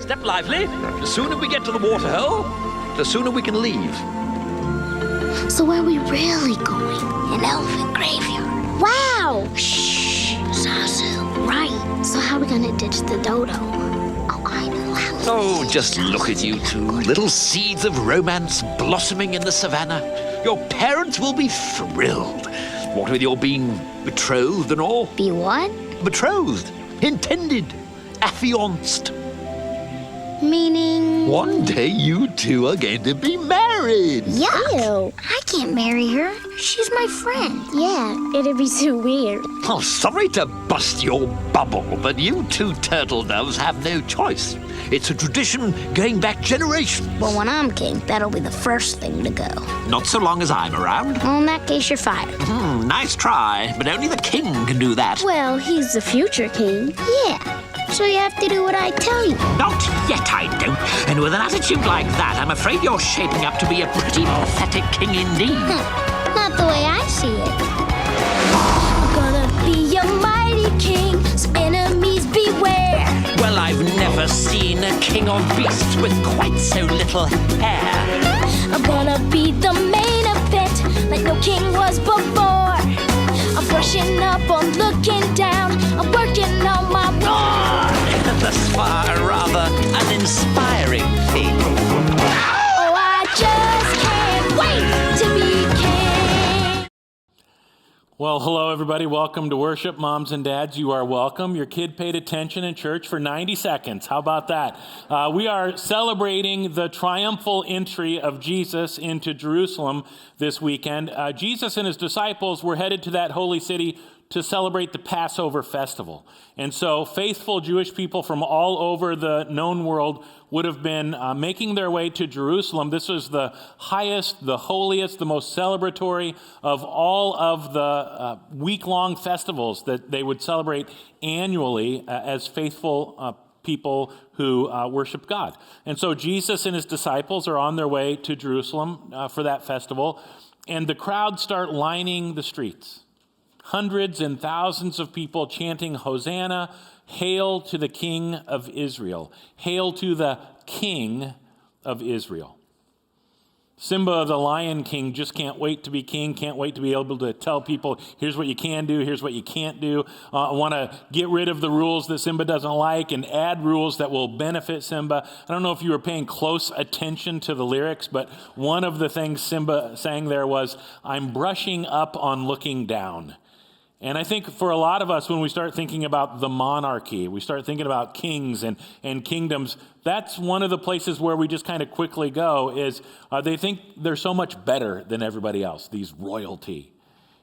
Step lively. The sooner we get to the waterhole, the sooner we can leave. So where are we really going? An elephant graveyard. Wow! Shh, Zazu. Right. So how are we gonna ditch the dodo? Oh, I know how. Oh, just look at you two, little seeds of romance blossoming in the savannah. Your parents will be thrilled. What with your being betrothed and all? Be what? Betrothed. Intended. Affianced. Meaning? One day you two are going to be married. Yuck! Ew. I can't marry her. She's my friend. Yeah, it'd be too weird. Oh, sorry to bust your bubble, but you two turtle doves have no choice. It's a tradition going back generations. Well, when I'm king, that'll be the first thing to go. Not so long as I'm around. Well, in that case, you're fired. Nice try, but only the king can do that. Well, he's the future king. Yeah. So you have to do what I tell you. Not yet, I don't. And with an attitude like that, I'm afraid you're shaping up to be a pretty pathetic king indeed. Not the way I see it. I'm gonna be a mighty king, so enemies beware. Well, I've never seen a king or beast with quite so little hair. I'm gonna be the main event, like no king was before. I'm brushing up on looking down. I'm working on my roar. Thus far, rather uninspiring thing. Oh, I just can't wait to be king. Well, hello, everybody. Welcome to worship. Moms and dads, you are welcome. Your kid paid attention in church for 90 seconds. How about that? We are celebrating the triumphal entry of Jesus into Jerusalem this weekend. Jesus and his disciples were headed to that holy city to celebrate the Passover festival. And so faithful Jewish people from all over the known world would have been making their way to Jerusalem. This was the highest, the holiest, the most celebratory of all of the week-long festivals that they would celebrate annually as faithful people who worship God. And so Jesus and his disciples are on their way to Jerusalem for that festival, and the crowds start lining the streets. Hundreds and thousands of people chanting, Hosanna, hail to the King of Israel. Hail to the King of Israel. Simba, the Lion King, just can't wait to be king, can't wait to be able to tell people, here's what you can do, here's what you can't do. I want to get rid of the rules that Simba doesn't like and add rules that will benefit Simba. I don't know if you were paying close attention to the lyrics, but one of the things Simba sang there was, I'm brushing up on looking down. And I think for a lot of us, when we start thinking about the monarchy, we start thinking about kings and kingdoms, that's one of the places where we just kind of quickly go is they think they're so much better than everybody else, these royalty.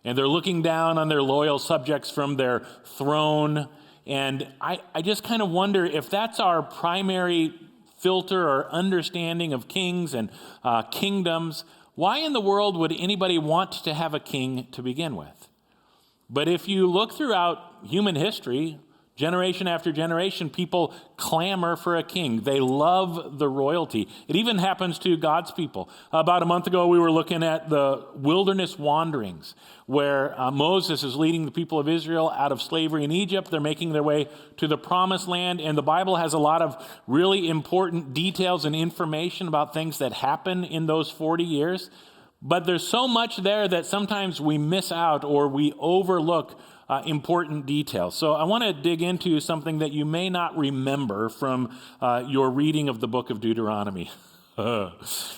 And they're looking down on their loyal subjects from their throne. And I just kind of wonder if that's our primary filter or understanding of kings and kingdoms, why in the world would anybody want to have a king to begin with? But if you look throughout human history, generation after generation, people clamor for a king. They love the royalty. It even happens to God's people. About a month ago, we were looking at the wilderness wanderings, where Moses is leading the people of Israel out of slavery in Egypt. They're making their way to the promised land, and the Bible has a lot of really important details and information about things that happen in those 40 years. But there's so much there that sometimes we miss out or we overlook important details. So I want to dig into something that you may not remember from your reading of the book of Deuteronomy.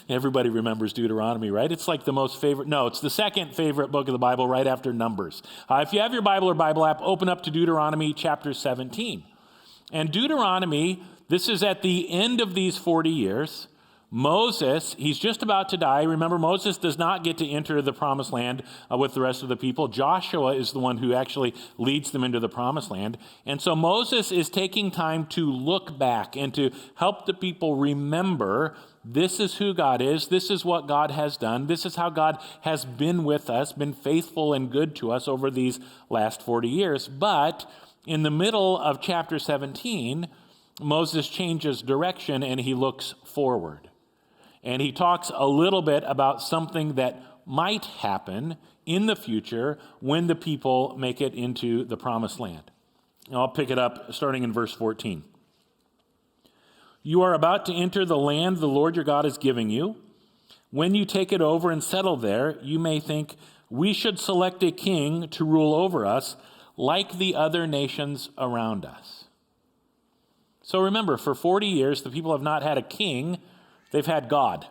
Everybody remembers Deuteronomy, right? It's like the most favorite. No, it's the second favorite book of the Bible right after Numbers. If you have your Bible or Bible app, open up to Deuteronomy chapter 17. And Deuteronomy, this is at the end of these 40 years. Moses, he's just about to die. Remember, Moses does not get to enter the promised land with the rest of the people. Joshua is the one who actually leads them into the promised land. And so Moses is taking time to look back and to help the people remember this is who God is. This is what God has done. This is how God has been with us, been faithful and good to us over these last 40 years. But in the middle of chapter 17, Moses changes direction and he looks forward. And he talks a little bit about something that might happen in the future when the people make it into the promised land. And I'll pick it up starting in verse 14. You are about to enter the land the Lord your God is giving you. When you take it over and settle there, you may think, we should select a king to rule over us like the other nations around us. So remember, for 40 years, the people have not had a king, they've had God.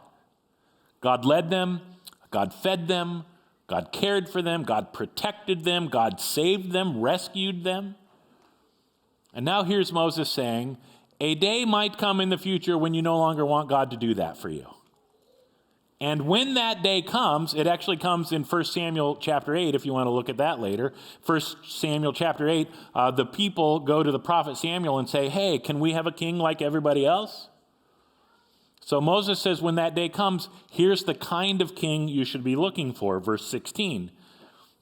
God led them, God fed them, God cared for them, God protected them, God saved them, rescued them. And now here's Moses saying, a day might come in the future when you no longer want God to do that for you. And when that day comes, it actually comes in 1 Samuel chapter 8, if you want to look at that later. 1 Samuel chapter 8, the people go to the prophet Samuel and say, hey, can we have a king like everybody else? So Moses says when that day comes, here's the kind of king you should be looking for. Verse 16,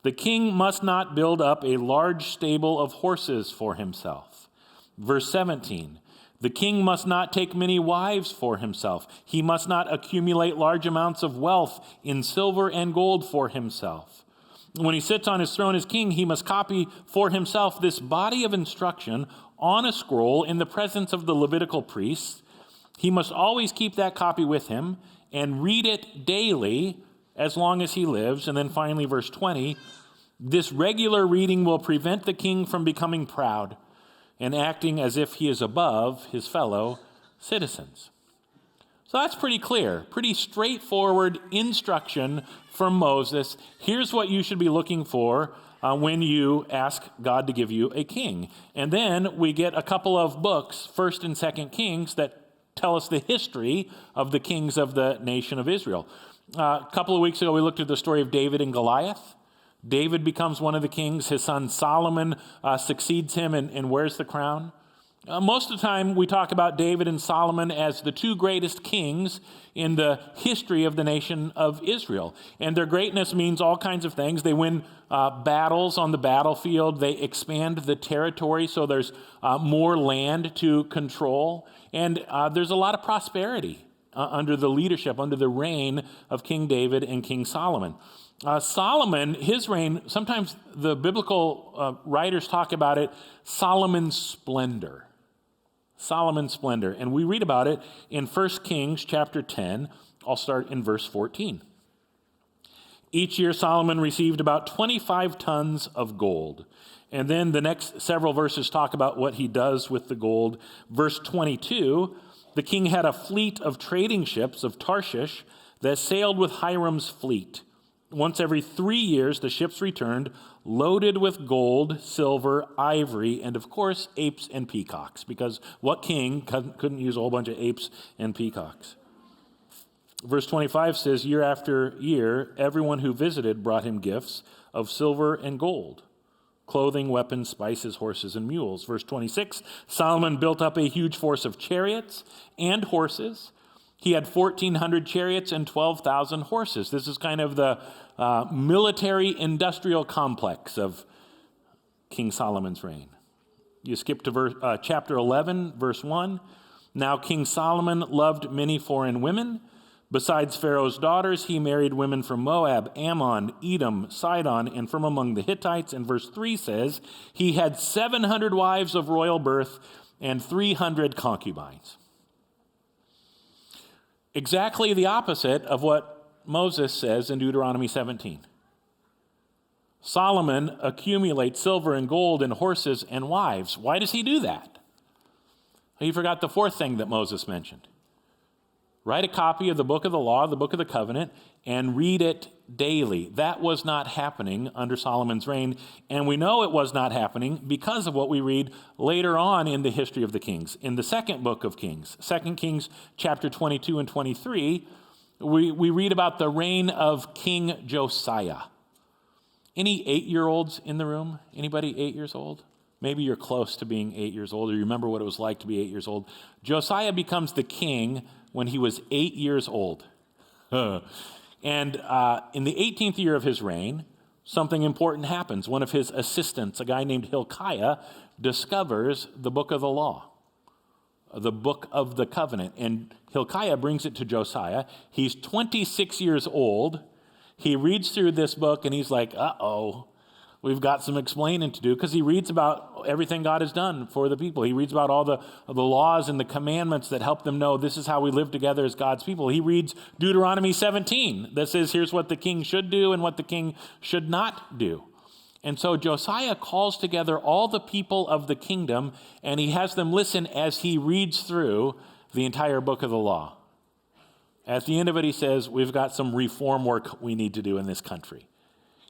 the king must not build up a large stable of horses for himself. Verse 17, the king must not take many wives for himself. He must not accumulate large amounts of wealth in silver and gold for himself. When he sits on his throne as king, he must copy for himself this body of instruction on a scroll in the presence of the Levitical priests. He must always keep that copy with him and read it daily as long as he lives. And then finally, verse 20, this regular reading will prevent the king from becoming proud and acting as if he is above his fellow citizens. So that's pretty clear, pretty straightforward instruction from Moses. Here's what you should be looking for when you ask God to give you a king. And then we get a couple of books, 1st and 2nd Kings, that tell us the history of the kings of the nation of Israel. A couple of weeks ago, we looked at the story of David and Goliath. David becomes one of the kings. His son Solomon succeeds him and wears the crown. Most of the time, we talk about David and Solomon as the two greatest kings in the history of the nation of Israel. And their greatness means all kinds of things. They win battles on the battlefield. They expand the territory, so there's more land to control. And there's a lot of prosperity under the leadership, under the reign of King David and King Solomon. Solomon, his reign, sometimes the biblical writers talk about it, Solomon's splendor. Solomon's splendor. And we read about it in 1 Kings chapter 10. I'll start in verse 14. Each year Solomon received about 25 tons of gold. And then the next several verses talk about what he does with the gold. Verse 22, the king had a fleet of trading ships of Tarshish that sailed with Hiram's fleet. Once every 3 years, the ships returned, loaded with gold, silver, ivory, and of course, apes and peacocks, because what king couldn't use a whole bunch of apes and peacocks? Verse 25 says, year after year, everyone who visited brought him gifts of silver and gold, clothing, weapons, spices, horses, and mules. Verse 26, Solomon built up a huge force of chariots and horses. He had 1,400 chariots and 12,000 horses. This is kind of the military industrial complex of King Solomon's reign. You skip to chapter 11, verse 1. Now King Solomon loved many foreign women. Besides Pharaoh's daughters, he married women from Moab, Ammon, Edom, Sidon, and from among the Hittites. And verse 3 says, he had 700 wives of royal birth and 300 concubines. Exactly the opposite of what Moses says in Deuteronomy 17. Solomon accumulates silver and gold and horses and wives. Why does he do that? He forgot the fourth thing that Moses mentioned. Write a copy of the book of the law, the book of the covenant, and read it daily. That was not happening under Solomon's reign, and we know it was not happening because of what we read later on in the history of the kings. In the second book of Kings, 2 Kings chapter 22 and 23, we read about the reign of King Josiah. Any 8-year-olds in the room? Anybody 8 years old? Maybe you're close to being 8 years old, or you remember what it was like to be 8 years old. Josiah becomes the king when he was 8 years old. And in the 18th year of his reign, something important happens. One of his assistants, a guy named Hilkiah, discovers the book of the law, the book of the covenant. And Hilkiah brings it to Josiah. He's 26 years old. He reads through this book and he's like, uh-oh, We've got some explaining to do because he reads about everything God has done for the people. He reads about all the laws and the commandments that help them know this is how we live together as God's people. He reads Deuteronomy 17 that says here's what the king should do and what the king should not do. And so Josiah calls together all the people of the kingdom, and he has them listen as he reads through the entire book of the law. At the end of it, he says, we've got some reform work we need to do in this country.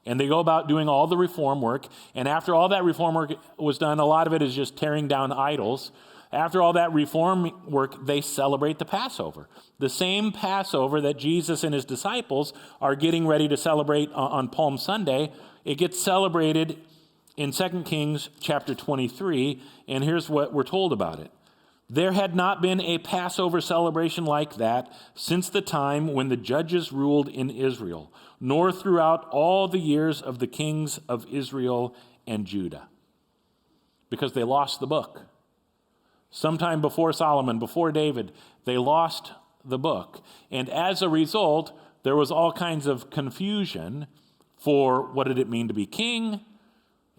And they go about doing all the reform work. And after all that reform work was done, a lot of it is just tearing down idols. After all that reform work, they celebrate the Passover. The same Passover that Jesus and his disciples are getting ready to celebrate on Palm Sunday, it gets celebrated in 2 Kings chapter 23. And here's what we're told about it. There had not been a Passover celebration like that since the time when the judges ruled in Israel, nor throughout all the years of the kings of Israel and Judah. Because they lost the book. Sometime before Solomon, before David, they lost the book. And as a result, there was all kinds of confusion for what did it mean to be king,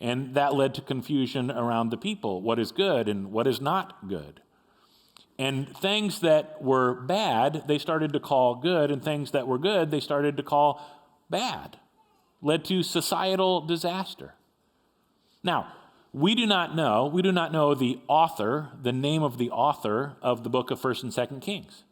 and that led to confusion around the people. What is good and what is not good? And things that were bad, they started to call good, and things that were good, they started to call bad. Led to societal disaster. Now, we do not know the author, the name of the author of the book of 1st and 2nd Kings.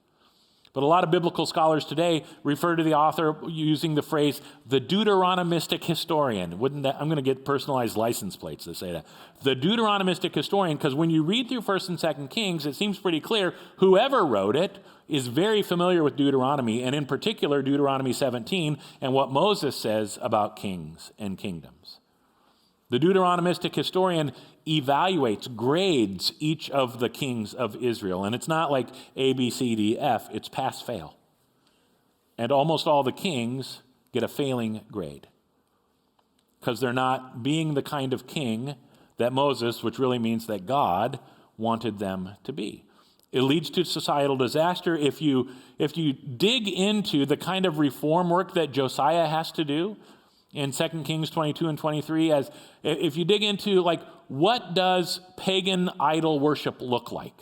But a lot of biblical scholars today refer to the author using the phrase, the Deuteronomistic historian. I'm going to get personalized license plates to say that. The Deuteronomistic historian, because when you read through 1st and 2nd Kings, it seems pretty clear whoever wrote it is very familiar with Deuteronomy, and in particular Deuteronomy 17 and what Moses says about kings and kingdoms. The Deuteronomistic historian evaluates, grades each of the kings of Israel. And it's not like A, B, C, D, F. It's pass-fail. And almost all the kings get a failing grade because they're not being the kind of king that Moses, which really means that God, wanted them to be. It leads to societal disaster. If you dig into the kind of reform work that Josiah has to do, in 2 Kings 22 and 23, as if you dig into what does pagan idol worship look like?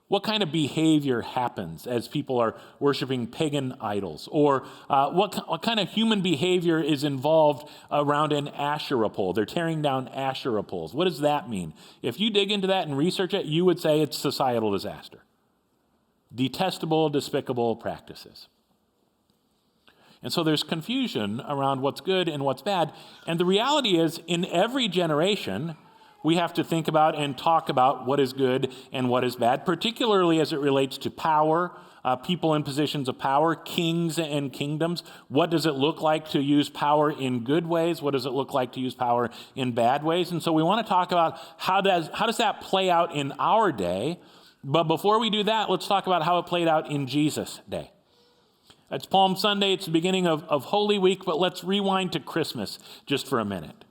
What kind of behavior happens as people are worshiping pagan idols? Or what kind of human behavior is involved around an Asherah pole? They're tearing down Asherah poles. What does that mean? If you dig into that and research it, you would say it's societal disaster. Detestable, despicable practices. And so there's confusion around what's good and what's bad. And the reality is, in every generation, we have to think about and talk about what is good and what is bad, particularly as it relates to power, people in positions of power, kings and kingdoms. What does it look like to use power in good ways? What does it look like to use power in bad ways? And so we want to talk about how does that play out in our day. But before we do that, let's talk about how it played out in Jesus' day. It's Palm Sunday, it's the beginning of Holy Week, but let's rewind to Christmas just for a minute.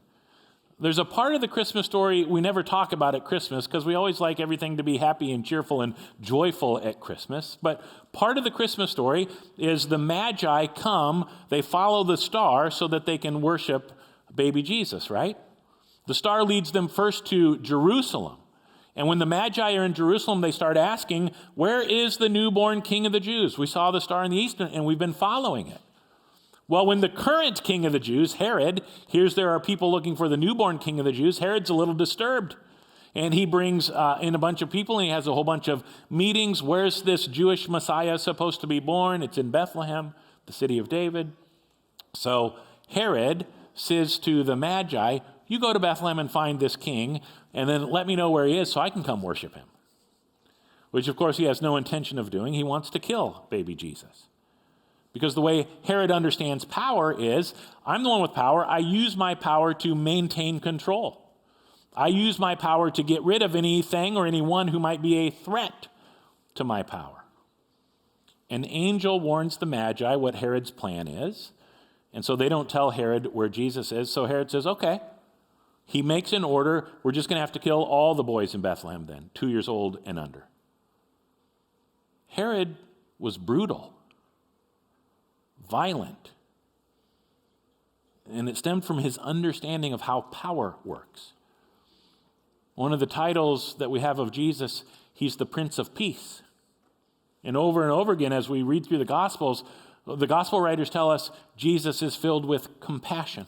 There's a part of the Christmas story we never talk about at Christmas because we always like everything to be happy and cheerful and joyful at Christmas. But part of the Christmas story is the Magi come, they follow the star so that they can worship baby Jesus, right? The star leads them first to Jerusalem. And when the Magi are in Jerusalem, they start asking, where is the newborn king of the Jews? We saw the star in the east and we've been following it. Well, when the current king of the Jews, Herod, hears there are people looking for the newborn king of the Jews, Herod's a little disturbed. And he brings in a bunch of people and he has a whole bunch of meetings. Where's this Jewish Messiah supposed to be born? It's in Bethlehem, the city of David. So Herod says to the Magi, you go to Bethlehem and find this king, and then let me know where he is so I can come worship him. Which, of course, he has no intention of doing. He wants to kill baby Jesus. Because the way Herod understands power is, I'm the one with power. I use my power to maintain control. I use my power to get rid of anything or anyone who might be a threat to my power. An angel warns the Magi what Herod's plan is, and so they don't tell Herod where Jesus is. So Herod says, okay. He makes an order, we're just going to have to kill all the boys in Bethlehem then, 2 years old and under. Herod was brutal, violent. and it stemmed from his understanding of how power works. One of the titles that we have of Jesus, he's the Prince of Peace. And over again, as we read through the Gospels, the Gospel writers tell us Jesus is filled with compassion.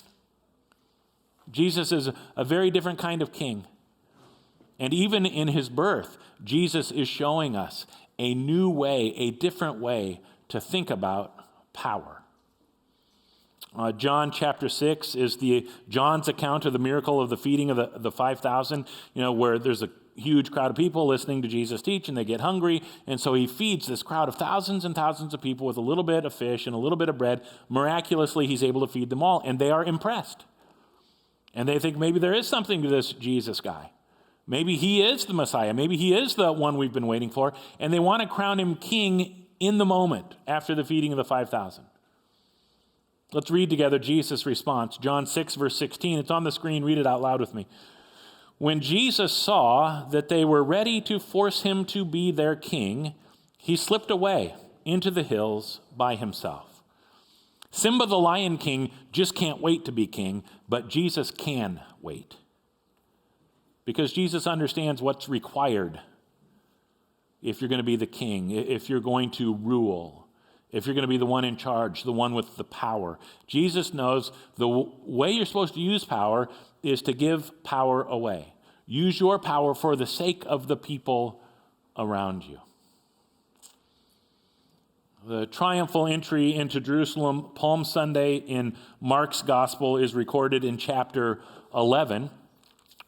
Jesus is a very different kind of king. And even in his birth, Jesus is showing us a new way, a different way to think about power. John chapter 6 is John's account of the miracle of the feeding of the 5,000, where there's a huge crowd of people listening to Jesus teach, and they get hungry, and so he feeds this crowd of thousands and thousands of people with a little bit of fish and a little bit of bread. Miraculously, he's able to feed them all, and they are impressed. And they think maybe there is something to this Jesus guy. Maybe he is the Messiah. Maybe he is the one we've been waiting for, and they want to crown him king in the moment after the feeding of the 5,000. Let's read together Jesus' response. John 6, verse 16. It's on the screen. Read it out loud with me. When Jesus saw that they were ready to force him to be their king, he slipped away into the hills by himself. Simba the Lion King just can't wait to be king, but Jesus can wait. Because Jesus understands what's required if you're going to be the king, if you're going to rule, if you're going to be the one in charge, the one with the power. Jesus knows the way you're supposed to use power is to give power away. Use your power for the sake of the people around you. The triumphal entry into Jerusalem, Palm Sunday in Mark's gospel, is recorded in chapter 11,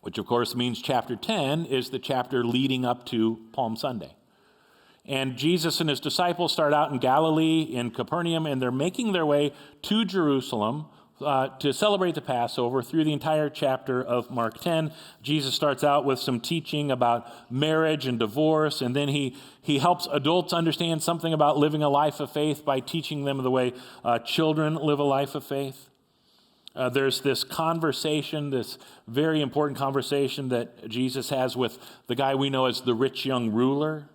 which of course means chapter 10 is the chapter leading up to Palm Sunday. And Jesus and his disciples start out in Galilee, in Capernaum, and they're making their way to Jerusalem to celebrate the Passover. Through the entire chapter of Mark 10, Jesus starts out with some teaching about marriage and divorce, and then he helps adults understand something about living a life of faith by teaching them the way children live a life of faith. There's this conversation, this very important conversation that Jesus has with the guy we know as the rich young ruler.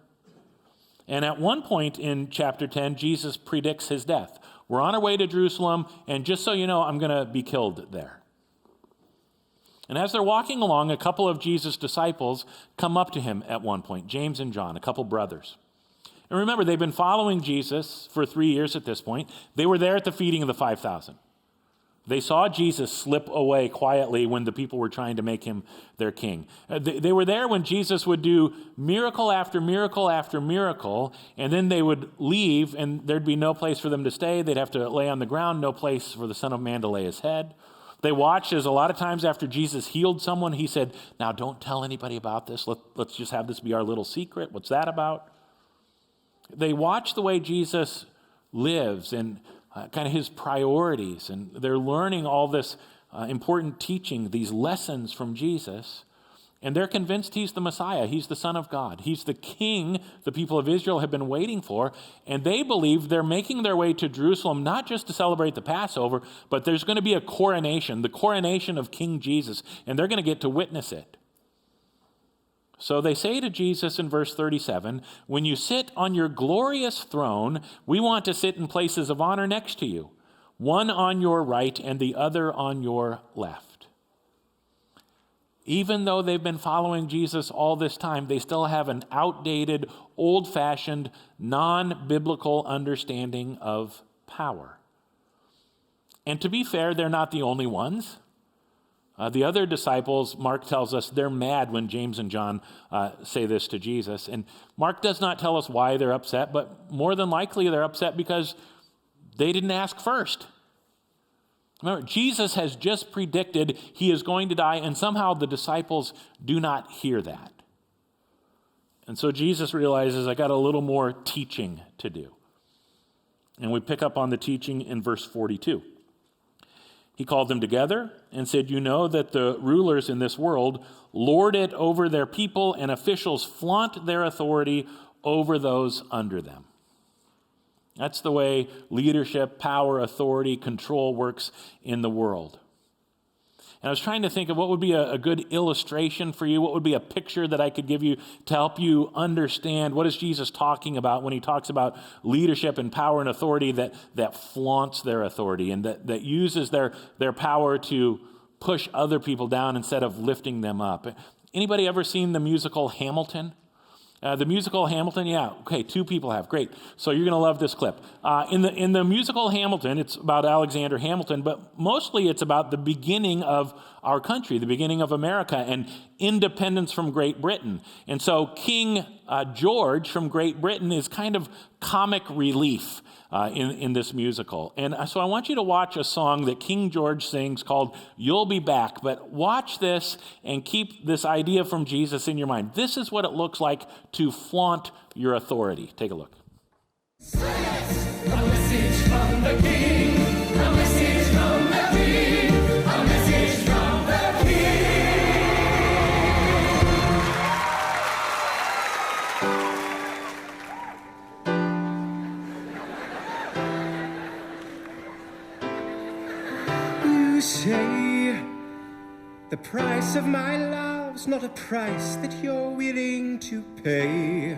And at one point in chapter 10, Jesus predicts his death. We're on our way to Jerusalem, and just so you know, I'm going to be killed there. And as they're walking along, a couple of Jesus' disciples come up to him at one point, James and John, a couple brothers. And remember, they've been following Jesus for 3 years at this point. They were there at the feeding of the 5,000. They saw Jesus slip away quietly when the people were trying to make him their king. They were there when Jesus would do miracle after miracle after miracle, and then they would leave, and there'd be no place for them to stay. They'd have to lay on the ground, no place for the Son of Man to lay his head. They watched as a lot of times after Jesus healed someone, he said, now don't tell anybody about this. Let's just have this be our little secret. What's that about? They watched the way Jesus lives and kind of his priorities, and they're learning all this important teaching, these lessons from Jesus, and they're convinced he's the Messiah, he's the Son of God, he's the King the people of Israel have been waiting for, and they believe they're making their way to Jerusalem not just to celebrate the Passover, but there's going to be a coronation, the coronation of King Jesus, and they're going to get to witness it. So they say to Jesus in verse 37, when you sit on your glorious throne, we want to sit in places of honor next to you, one on your right and the other on your left. Even though they've been following Jesus all this time, they still have an outdated, old-fashioned, non-biblical understanding of power. And to be fair, they're not the only ones. The other disciples, Mark tells us, they're mad when James and John say this to Jesus. And Mark does not tell us why they're upset, but more than likely they're upset because they didn't ask first. Remember, Jesus has just predicted he is going to die, and somehow the disciples do not hear that. And so Jesus realizes, I got a little more teaching to do. And we pick up on the teaching in verse 42. He called them together and said, you know that the rulers in this world lord it over their people, and officials flaunt their authority over those under them. That's the way leadership, power, authority, control works in the world. And I was trying to think of what would be a good illustration for you, what would be a picture that I could give you to help you understand what is Jesus talking about when he talks about leadership and power and authority that flaunts their authority and that uses their power to push other people down instead of lifting them up. Anybody ever seen the musical Hamilton? The musical Hamilton, yeah. Okay, 2 people have. Great. So you're going to love this clip. In the musical Hamilton, it's about Alexander Hamilton, but mostly it's about the beginning of our country, the beginning of America, and independence from Great Britain. And so King George from Great Britain is kind of comic relief in this musical. And so I want you to watch a song that King George sings called "You'll Be Back," but watch this and keep this idea from Jesus in your mind. This is what it looks like to flaunt your authority. Take a look. A message from the King, a message from the King, a message from the King. You say the price of my love's not a price that you're willing to pay.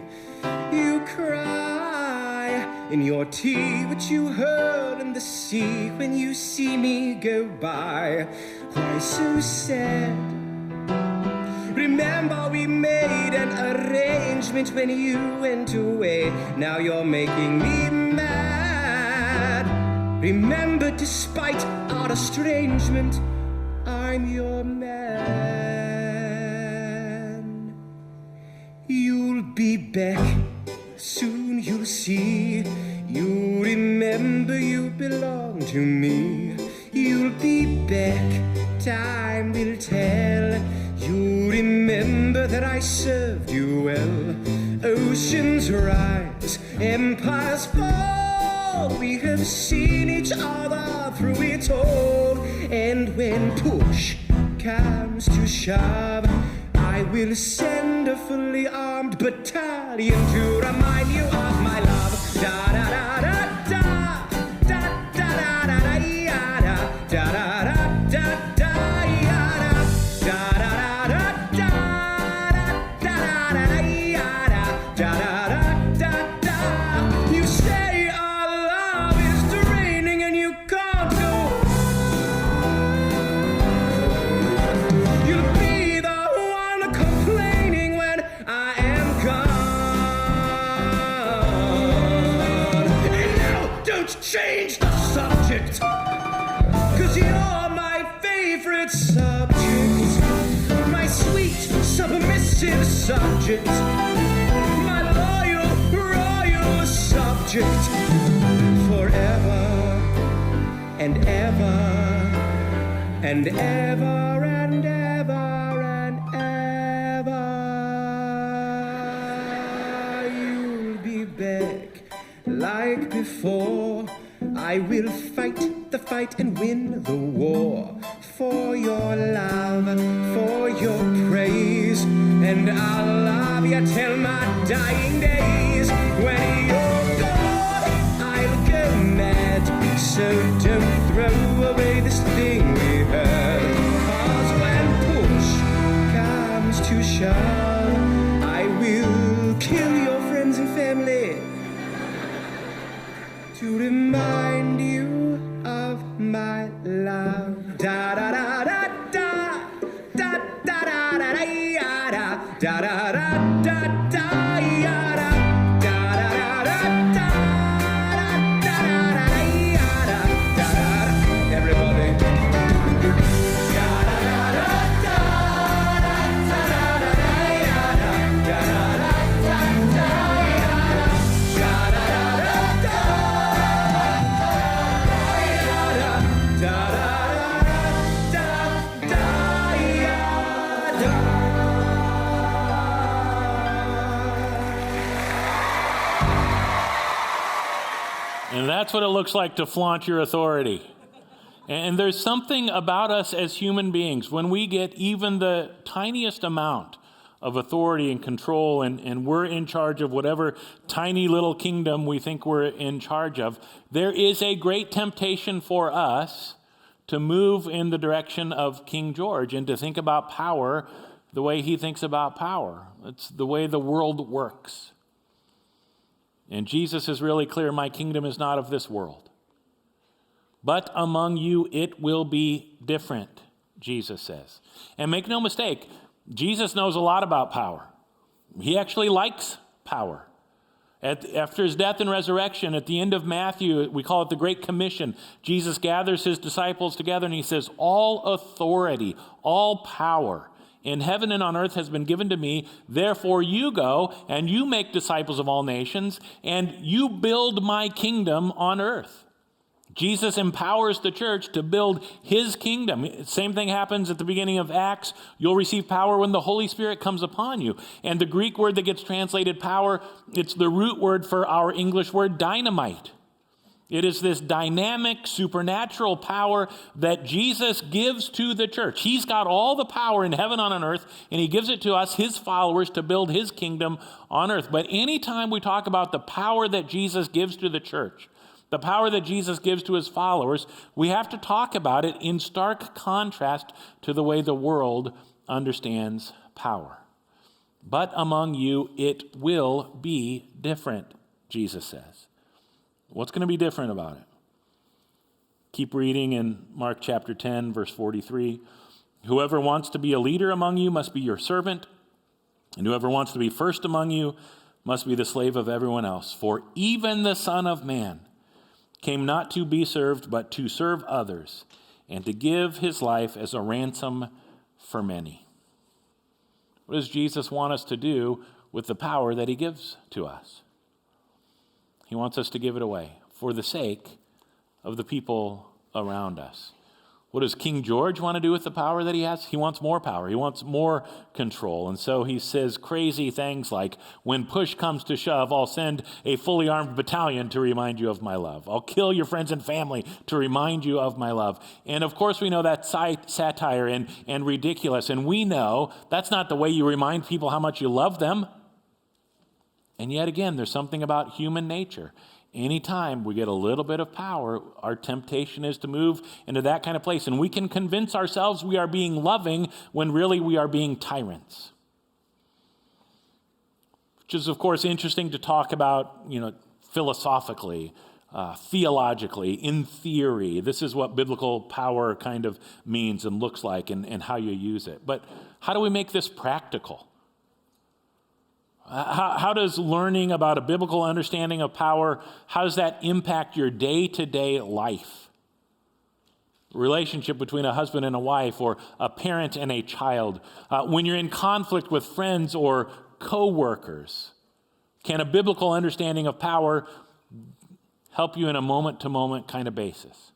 You cry in your tea, but you hurl in the sea when you see me go by. Why so sad? Remember we made an arrangement when you went away. Now you're making me mad. Remember, despite our estrangement, I'm your man. You'll be back, soon you'll see. You'll remember you belong to me. You'll be back, time will tell. You'll remember that I served you well. Oceans rise, empires fall. We have seen each other through it all. And when push comes to shove, I will send a fully armed battalion to remind you of my love. Da da da da da da da da da da da da da da da You say our love is draining and you can't go. You'll be the one complaining when I am gone. And now don't change the subject, 'cause you're my favorite subject, my sweet submissive subject, my loyal royal subject, forever and ever and ever and ever and ever. You'll be back like before. I will fight the fight and win the war for your love, for your praise, and I'll love you till my dying days. When you're gone, I'll go mad, so don't throw away this thing we had. 'Cause when push comes to shove, I will kill your friends and family to remind you of my love. Da da da da da da da da da da da da da da da yada da da da da da da da da. Everybody. And that's what it looks like to flaunt your authority. And there's something about us as human beings, when we get even the tiniest amount of authority and control, and we're in charge of whatever tiny little kingdom we think we're in charge of, there is a great temptation for us to move in the direction of King George and to think about power the way he thinks about power. It's the way the world works. And Jesus is really clear, my kingdom is not of this world. But among you it will be different, Jesus says. And make no mistake, Jesus knows a lot about power. He actually likes power. After his death and resurrection, at the end of Matthew, we call it the Great Commission, Jesus gathers his disciples together and he says, all authority, all power in heaven and on earth has been given to me. Therefore you go and you make disciples of all nations and you build my kingdom on earth. Jesus empowers the church to build his kingdom. Same thing happens at the beginning of Acts. You'll receive power when the Holy Spirit comes upon you. And the Greek word that gets translated power, it's the root word for our English word dynamite. It is this dynamic, supernatural power that Jesus gives to the church. He's got all the power in heaven and on earth, and he gives it to us, his followers, to build his kingdom on earth. But anytime we talk about the power that Jesus gives to the church, the power that Jesus gives to his followers, we have to talk about it in stark contrast to the way the world understands power. But among you, it will be different, Jesus says. What's going to be different about it? Keep reading in Mark chapter 10, verse 43. Whoever wants to be a leader among you must be your servant, and whoever wants to be first among you must be the slave of everyone else. For even the Son of Man came not to be served, but to serve others, and to give his life as a ransom for many. What does Jesus want us to do with the power that he gives to us? He wants us to give it away for the sake of the people around us. What does King George want to do with the power that he has? He wants more power. He wants more control. And so he says crazy things like, when push comes to shove, I'll send a fully armed battalion to remind you of my love. I'll kill your friends and family to remind you of my love. And of course we know that's satire and ridiculous. And we know that's not the way you remind people how much you love them. And yet again, there's something about human nature. Anytime we get a little bit of power, our temptation is to move into that kind of place. And we can convince ourselves we are being loving when really we are being tyrants. Which is, of course, interesting to talk about, philosophically, theologically, in theory. This is what biblical power kind of means and looks like and how you use it. But how do we make this practical? How does learning about a biblical understanding of power, how does that impact your day-to-day life? Relationship between a husband and a wife, or a parent and a child. When you're in conflict with friends or co-workers, can a biblical understanding of power help you in a moment-to-moment kind of basis?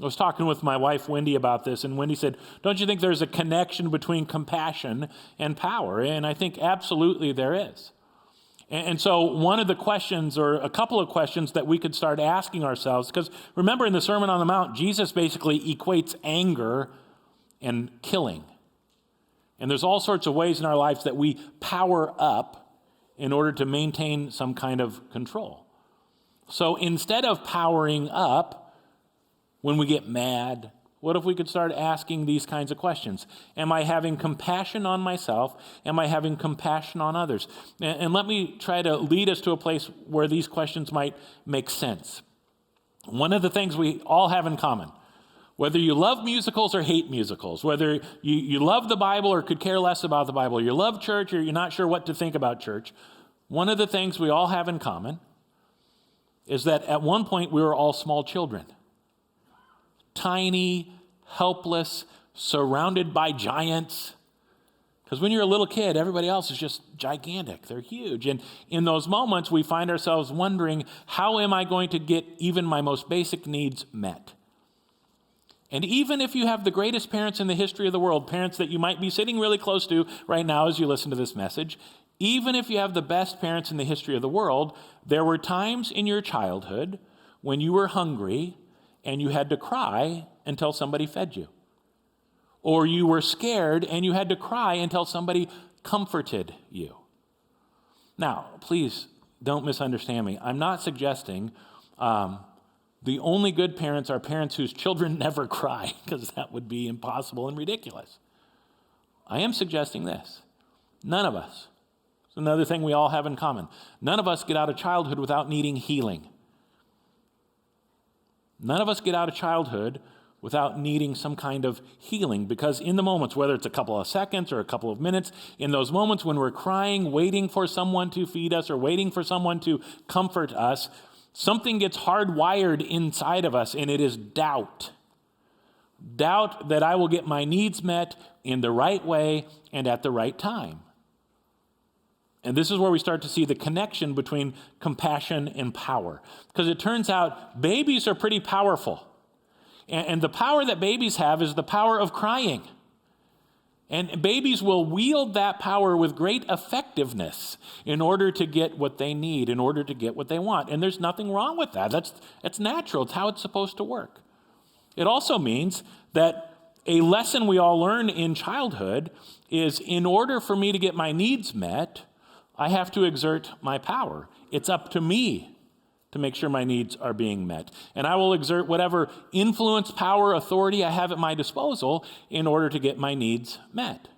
I was talking with my wife, Wendy, about this, and Wendy said, don't you think there's a connection between compassion and power? And I think absolutely there is. And so one of the questions, or a couple of questions that we could start asking ourselves, because remember in the Sermon on the Mount, Jesus basically equates anger and killing. And there's all sorts of ways in our lives that we power up in order to maintain some kind of control. So instead of powering up when we get mad, what if we could start asking these kinds of questions? Am I having compassion on myself? Am I having compassion on others? And let me try to lead us to a place where these questions might make sense. One of the things we all have in common, whether you love musicals or hate musicals, whether you love the Bible or could care less about the Bible, you love church or you're not sure what to think about church, one of the things we all have in common is that at one point we were all small children. Tiny, helpless, surrounded by giants. Because when you're a little kid, everybody else is just gigantic. They're huge. And in those moments, we find ourselves wondering, how am I going to get even my most basic needs met? And even if you have the greatest parents in the history of the world, parents that you might be sitting really close to right now as you listen to this message, even if you have the best parents in the history of the world, there were times in your childhood when you were hungry and you had to cry until somebody fed you. Or you were scared and you had to cry until somebody comforted you. Now, please don't misunderstand me. I'm not suggesting The only good parents are parents whose children never cry, because that would be impossible and ridiculous. I am suggesting this. None of us, it's another thing we all have in common, none of us get out of childhood without needing healing. None of us get out of childhood without needing some kind of healing, because in the moments, whether it's a couple of seconds or a couple of minutes, in those moments when we're crying, waiting for someone to feed us or waiting for someone to comfort us, something gets hardwired inside of us, and it is doubt. Doubt that I will get my needs met in the right way and at the right time. And this is where we start to see the connection between compassion and power. Because it turns out babies are pretty powerful. And the power that babies have is the power of crying. And babies will wield that power with great effectiveness in order to get what they need, in order to get what they want. And there's nothing wrong with that. That's natural. It's how it's supposed to work. It also means that a lesson we all learn in childhood is, in order for me to get my needs met, I have to exert my power. It's up to me to make sure my needs are being met. And I will exert whatever influence, power, authority I have at my disposal in order to get my needs met.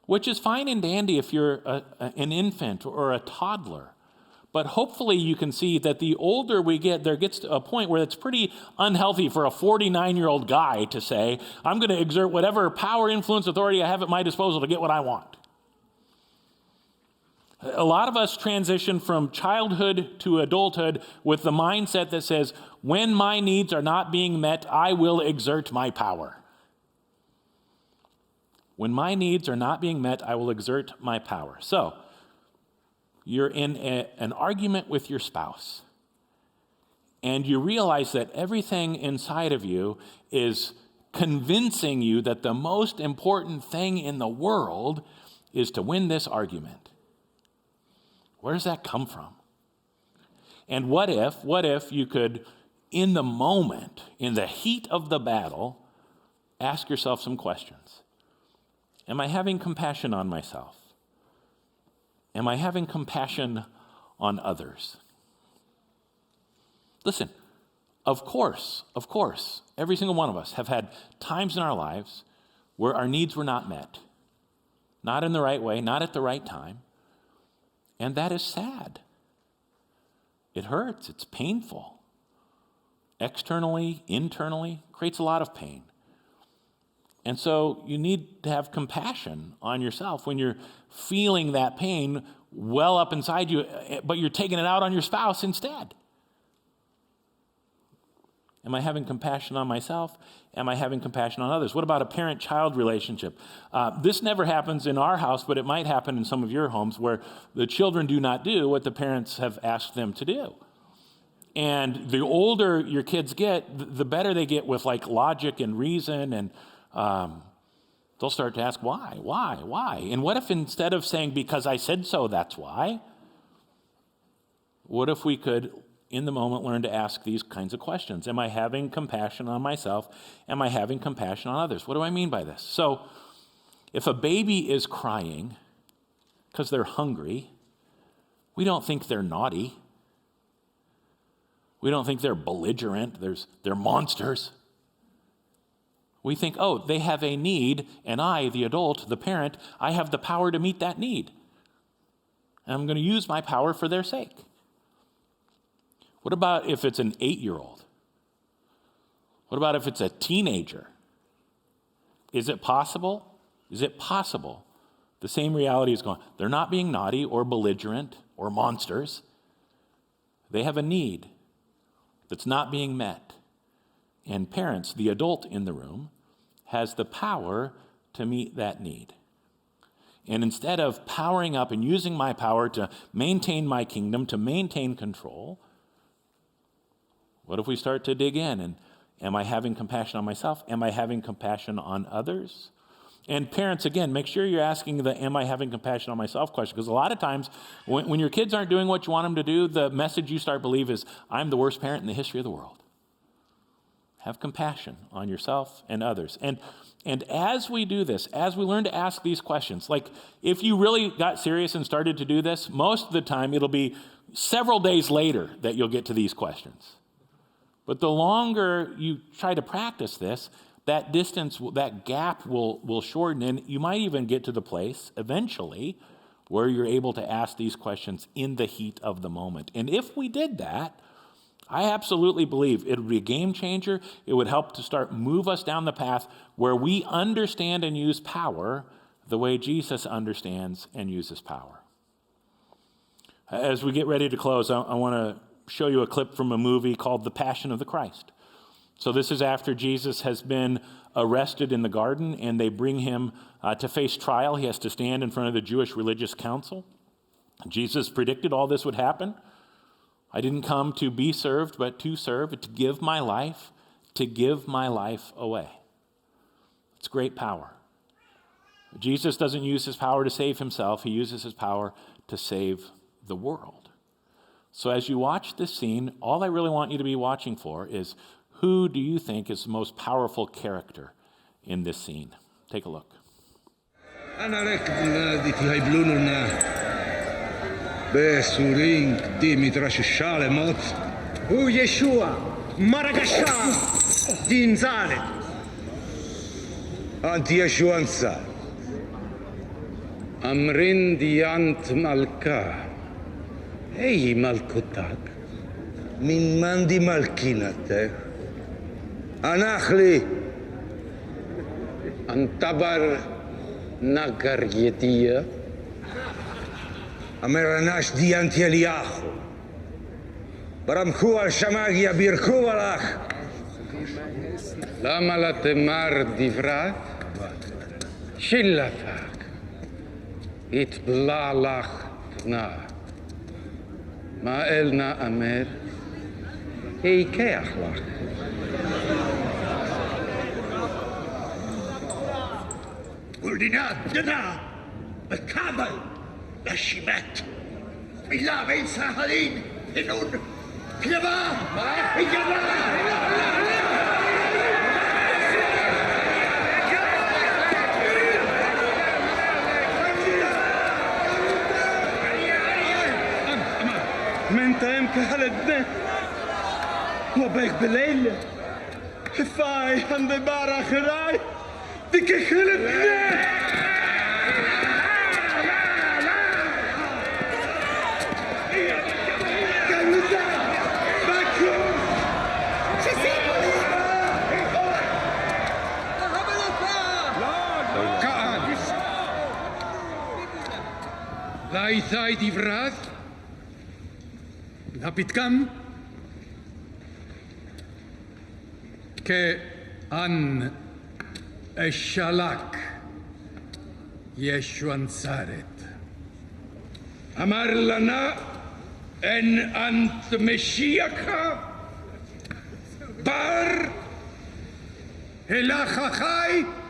Which is fine and dandy if you're an infant or a toddler. But hopefully you can see that the older we get, there gets to a point where it's pretty unhealthy for a 49-year-old guy to say, I'm going to exert whatever power, influence, authority I have at my disposal to get what I want. A lot of us transition from childhood to adulthood with the mindset that says, when my needs are not being met, I will exert my power. When my needs are not being met, I will exert my power. So, you're in an argument with your spouse, and you realize that everything inside of you is convincing you that the most important thing in the world is to win this argument. Where does that come from? And what if you could, in the moment, in the heat of the battle, ask yourself some questions? Am I having compassion on myself? Am I having compassion on others? Listen, of course, every single one of us have had times in our lives where our needs were not met. Not in the right way, not at the right time. And that is sad. It hurts, it's painful. Externally, internally, creates a lot of pain. And so you need to have compassion on yourself when you're feeling that pain well up inside you, but you're taking it out on your spouse instead. Am I having compassion on myself? Am I having compassion on others? What about a parent-child relationship? This never happens in our house, but it might happen in some of your homes where the children do not do what the parents have asked them to do. And the older your kids get, the better they get with like logic and reason, and they'll start to ask why? And what if instead of saying, because I said so, that's why, what if we could, in the moment, learn to ask these kinds of questions? Am I having compassion on myself? Am I having compassion on others? What do I mean by this? So if a baby is crying because they're hungry, we don't think they're naughty. We don't think they're belligerent. They're monsters. We think, oh, they have a need, and I, the adult, the parent, I have the power to meet that need. And I'm going to use my power for their sake. What about if it's an 8-year-old? What about if it's a teenager? Is it possible? Is it possible the same reality is going? They're not being naughty or belligerent or monsters. They have a need that's not being met. And parents, the adult in the room, has the power to meet that need. And instead of powering up and using my power to maintain my kingdom, to maintain control, what if we start to dig in? And am I having compassion on myself? Am I having compassion on others? And parents, again, make sure you're asking the am I having compassion on myself question, because a lot of times when your kids aren't doing what you want them to do, the message you start to believe is, I'm the worst parent in the history of the world. Have compassion on yourself and others. And as we do this, as we learn to ask these questions, like if you really got serious and started to do this, most of the time it'll be several days later that you'll get to these questions. But the longer you try to practice this, that distance, that gap will shorten, and you might even get to the place eventually where you're able to ask these questions in the heat of the moment. And if we did that, I absolutely believe it would be a game changer. It would help to move us down the path where we understand and use power the way Jesus understands and uses power. As we get ready to close, I want to show you a clip from a movie called The Passion of the Christ. So this is after Jesus has been arrested in the garden, and they bring him to face trial. He has to stand in front of the Jewish religious council. Jesus predicted all this would happen. I didn't come to be served, but to serve, to give my life away. It's great power. Jesus doesn't use his power to save himself. He uses his power to save the world. So as you watch this scene, all I really want you to be watching for is, who do you think is the most powerful character in this scene? Take a look. Besuring Dimitrash Shalemot. Hu Yeshua, Maragasha, Din Zalet. Anti Yeshuansa. Amrin Diant Malka. Hey Malkutak. Min Mandi Malkinate. Anachli. Antabar Nagar Yetia. Ameranash Diant Eliahu. Baramku al Shamagia Birku alach. Lama la temar divrat. Shillafak. It blalach na. Ma elna amer. Hey keachlach. Ordinat dana. Kabal. الشمات بالله بين ساحلين هنون كلبا من تايم كهلدنا وبيك بالليل فاي هم ببارا خراي ديك خلدنا Laithai divrat. Napitkam ke an eshalak Yeshuan Saret. Amar lana en ant Meshiach bar Elachachai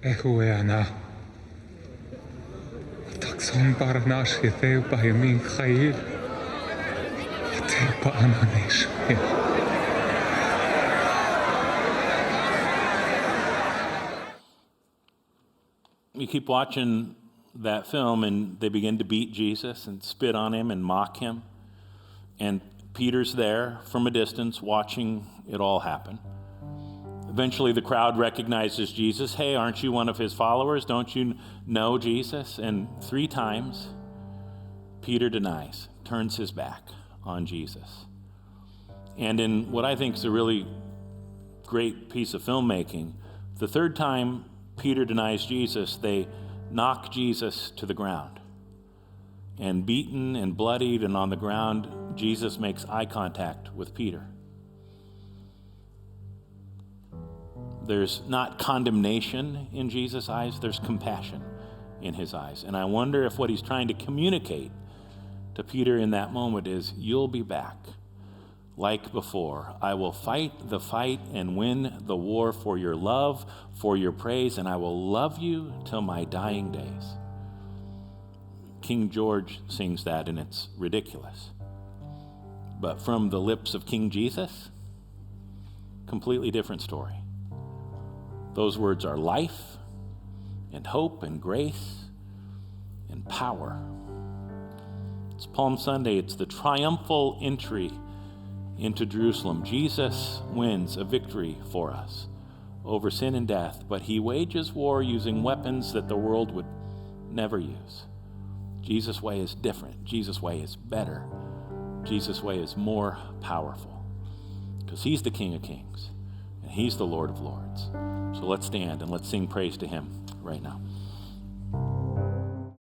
Ehueana. Takson barnash yetheu bahimin chayil. Yetheu ba'ananesh. You keep watching that film, and they begin to beat Jesus and spit on him and mock him. And Peter's there from a distance watching it all happen. Eventually, the crowd recognizes Jesus. Hey, aren't you one of his followers? Don't you know Jesus? And 3 times, Peter denies, turns his back on Jesus. And in what I think is a really great piece of filmmaking, the 3rd time Peter denies Jesus, they knock Jesus to the ground. And beaten and bloodied and on the ground, Jesus makes eye contact with Peter. There's not condemnation in Jesus' eyes, there's compassion in his eyes. And I wonder if what he's trying to communicate to Peter in that moment is, you'll be back like before. I will fight the fight and win the war for your love, for your praise, and I will love you till my dying days. King George sings that, and it's ridiculous. But from the lips of King Jesus, completely different story. Those words are life and hope and grace and power. It's Palm Sunday. It's the triumphal entry into Jerusalem. Jesus wins a victory for us over sin and death, but he wages war using weapons that the world would never use. Jesus' way is different. Jesus' way is better. Jesus' way is more powerful because he's the King of Kings and he's the Lord of Lords. So let's stand and let's sing praise to him right now.